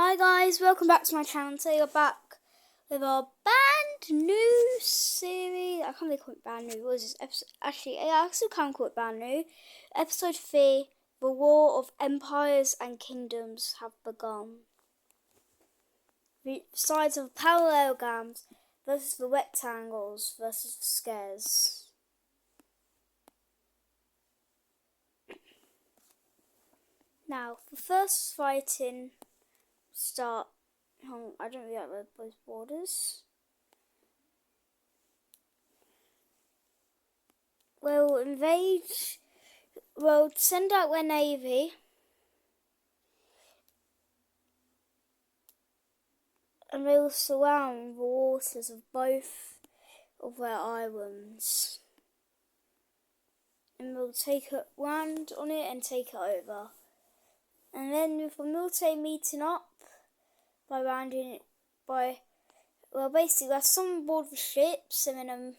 Hi guys, welcome back to my channel. Today we're back with our brand new series. I can't really call it brand new. What is this episode? Actually, yeah, I still can call it brand new. Episode 3, The War of Empires and Kingdoms have begun. The sides of parallelograms versus the rectangles versus the squares. Now, the first fighting start. I don't really like those borders. We'll invade. We'll send out their navy. And they will surround the waters of both of their islands. And we'll take a land on it and take it over. And then with the military meeting up by rounding it basically there's some aboard the ships and then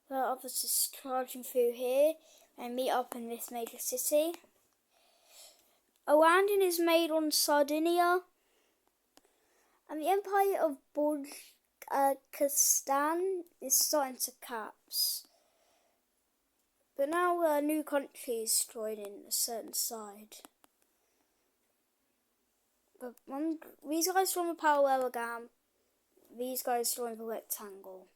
there are others just charging through here and meet up in this major city. A landing is made on Sardinia. And the Empire of Bulgaristan is starting to collapse. But now a new country is joining a certain side. But these guys join the parallelogram, these guys join the rectangle.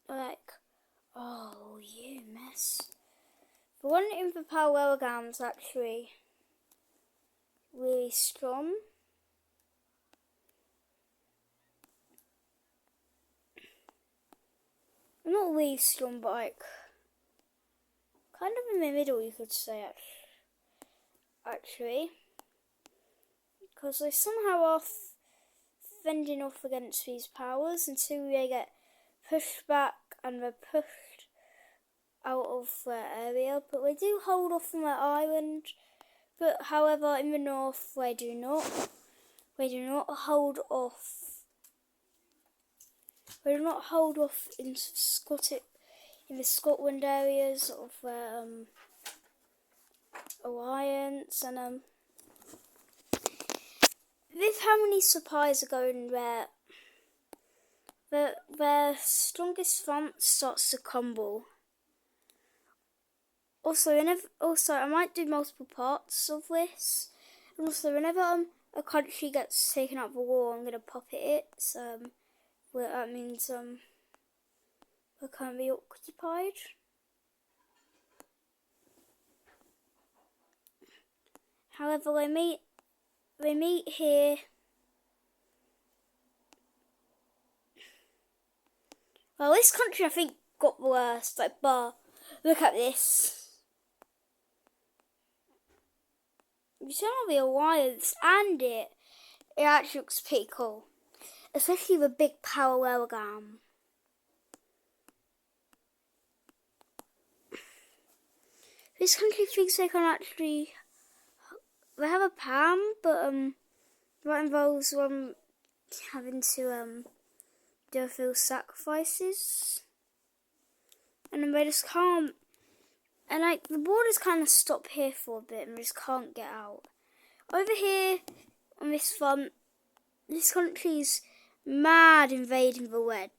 They're like, oh, you mess. The one in the parallelogram is actually really strong. Not really strong, but like kind of in the middle, you could say. Actually, because they somehow are fending off against these powers until they get pushed back and they're pushed out of their area. But they do hold off on their island. But however, in the north, they do not hold off. They do not hold off in the Scotland areas of their alliance, and with how many supplies are going there, their strongest front starts to crumble. Also, I might do multiple parts of this. And also, whenever a country gets taken out of a war, I'm gonna puppet it. Well, that means they can't be occupied. However, they meet here. Well, this country I think got the worst. Like, look at this. You turn on the alliance and it actually looks pretty cool. Especially the big parallelogram. This country thinks they can actually. They have a plan, but that involves having to do a few sacrifices, and then they just can't. And like the borders kind of stop here for a bit, and they just can't get out. Over here on this front, this country's mad invading the red.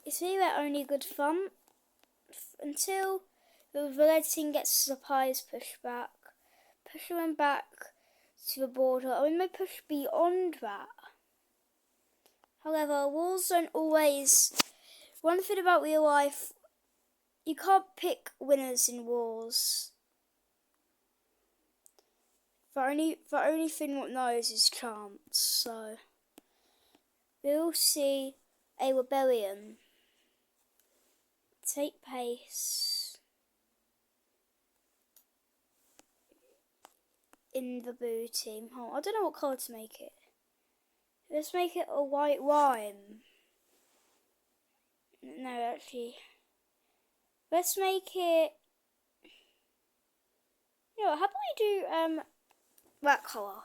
It's really their only good front until the red team gets supplies pushed back, push them back to the border, or we may push beyond that. However, wars don't always. One thing about real life, you can't pick winners in wars. The only thing one knows is chance. So we'll see a rebellion take place in the blue team. Oh, I don't know what colour to make it. Let's make it a white wine. No, actually, let's make it. You know, how about we do that colour,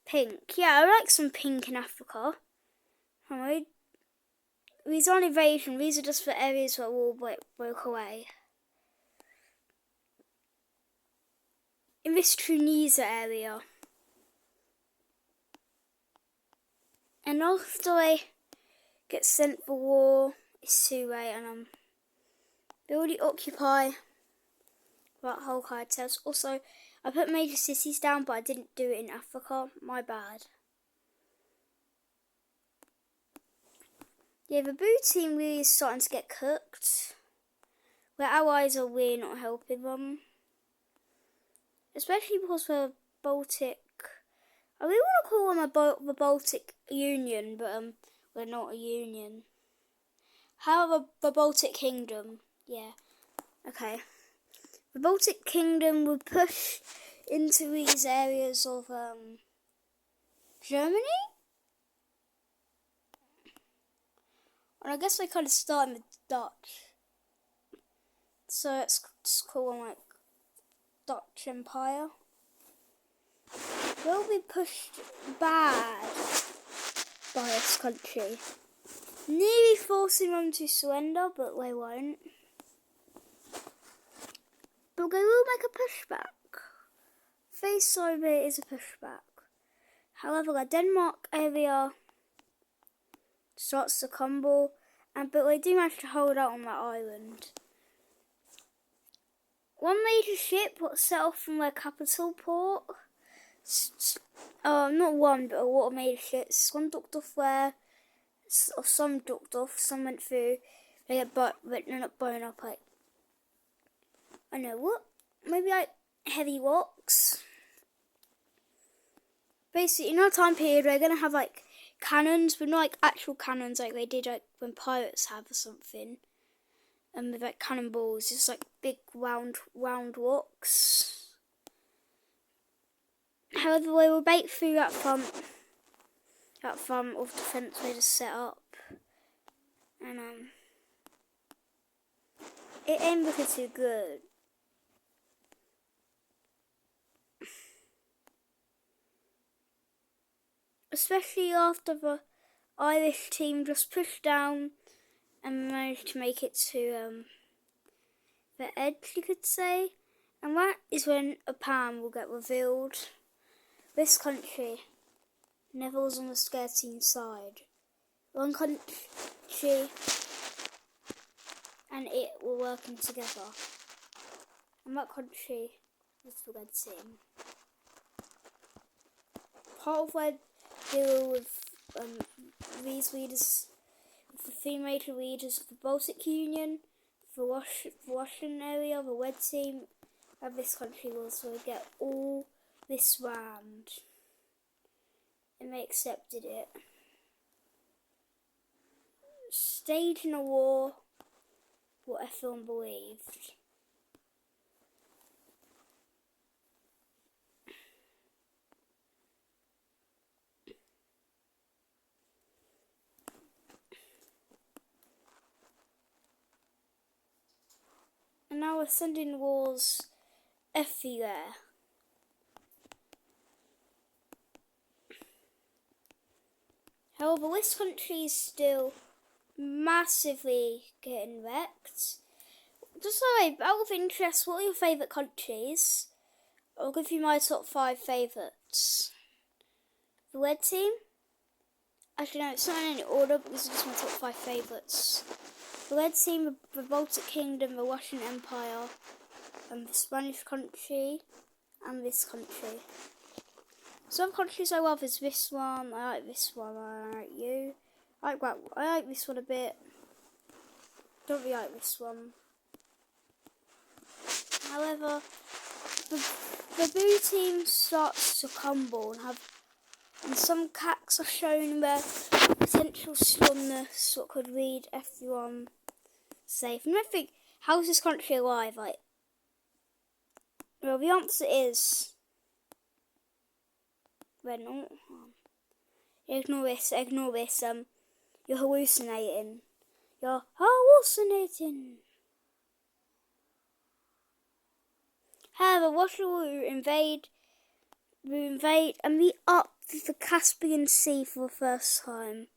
pink? Yeah, I like some pink in Africa. Alright. These aren't invasion. These are just for areas where war broke away. in this Tunisia area. And after I get sent for war, it's too late, and they already occupy that whole cartels. Also, I put major cities down, but I didn't do it in Africa. My bad. Yeah, the blue team really is starting to get cooked. Their allies are really not helping them. Especially because the Baltic... I really want to call them the Baltic Union, but we're not a union. However, the Baltic Kingdom, yeah, okay. The Baltic Kingdom would push into these areas of Germany? And I guess they kind of started with Dutch. So let's just call them like Dutch Empire. They'll be pushed bad by this country. Nearly forcing them to surrender, but they won't. But they will make a pushback. Face over is a pushback. However, the Denmark area starts to crumble, but they do manage to hold out on that island. One major ship was set off from their capital port. Not one, but a lot of major ships. One docked off there, or some docked off, some went through. They get they're not blown up like, I know what? Maybe like heavy rocks. Basically, in our time period, we're going to have like cannons, but not like actual cannons like they did like when pirates have or something. And with like cannonballs, just like big round rocks. However, they will break through that front of defence they just set up. And it ain't looking too good. Especially after the Irish team just pushed down and managed to make it to the edge, you could say. And that is when a plan will get revealed. This country never was on the scared team side. One country and it were working together. And that country was the red team. Part of their deal with these leaders, with the three major leaders of the Baltic Union, the Russian area, the red team, and this country was to get all this land. And they accepted it. Staging a war, what everyone believed. And now we're sending wars everywhere. However, this country is still massively getting wrecked. Just like, out of interest, what are your favourite countries? I'll give you my top 5 favourites. The red team? Actually no, it's not in any order because it's just my top 5 favourites. The red team, the Baltic Kingdom, the Russian Empire, and the Spanish country, and this country. Some countries I love is this one, I like this one, I like you. I like this one a bit. Don't really like this one. However, the blue team starts to crumble and some cracks are shown where potential slumness, what could lead everyone safe. And I think, how is this country alive? Like, well, the answer is we're not. Ignore this. You're hallucinating. However, Russia will invade, and be up the Caspian Sea for the first time.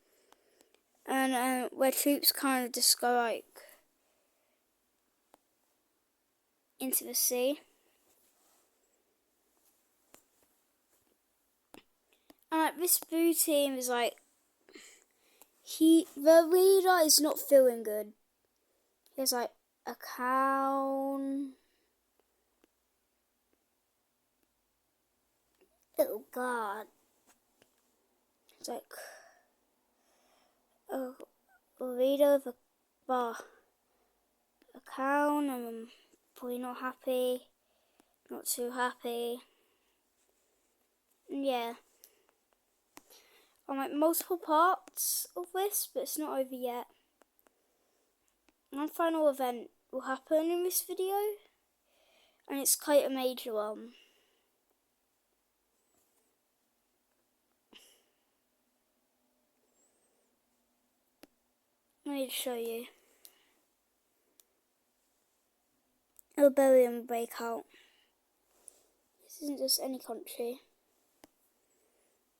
And where troops kind of just go like into the sea. this blue team is like, the leader is not feeling good. He's like, account. Oh God. It's like, a leader of a bar account, and I'm probably not happy, not too happy. And yeah. I'm like multiple parts of this, but it's not over yet. One final event will happen in this video, and it's quite a major one. Let me show you. A rebellion break out. This isn't just any country.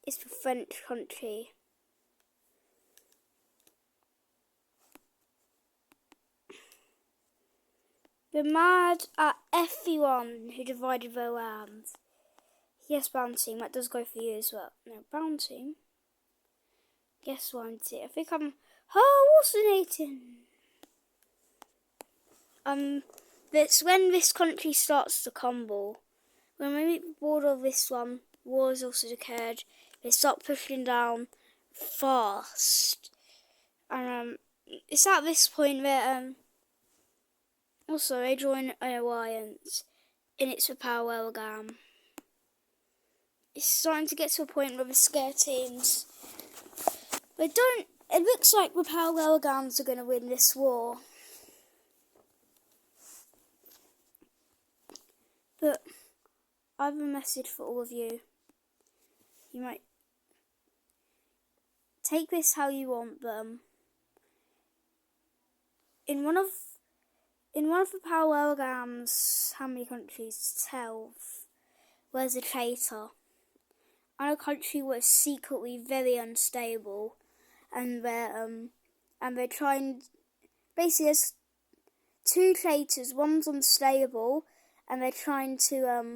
It's the French country. They're mad at everyone who divided their land. Yes, brown team, that does go for you as well. No, brown team. Guess what I'm doing? I think I'm hallucinating. That's when this country starts to crumble. When we meet the border of this one, war has also occurred. They start pushing down fast. And it's at this point that also they join an alliance, and it's a parallelogram. It's starting to get to a point where the scare teams, it looks like the parallelograms are going to win this war. But I have a message for all of you. You might take this how you want, but in one of the parallelograms, how many countries? 12. Where's a traitor? And a country was secretly very unstable, and they're trying. Basically, there's 2 traitors. One's unstable, and they're trying to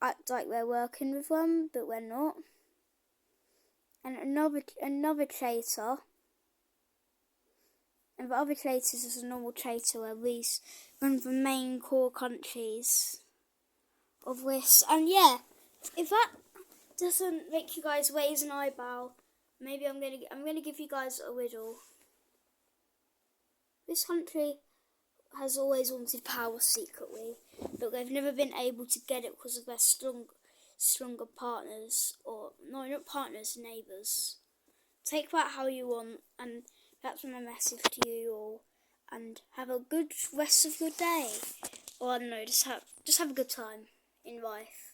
act like we're working with them, but we're not. And another traitor. And the other traitors is a normal traitor, at least one of the main core countries of this. And yeah, if that doesn't make you guys raise an eyebrow, maybe I'm gonna give you guys a riddle. This country has always wanted power secretly, but they've never been able to get it because of their stronger partners, or no, not partners, neighbours. Take that how you want, and that's my message to you all. And have a good rest of your day, or I don't know, just have a good time in life.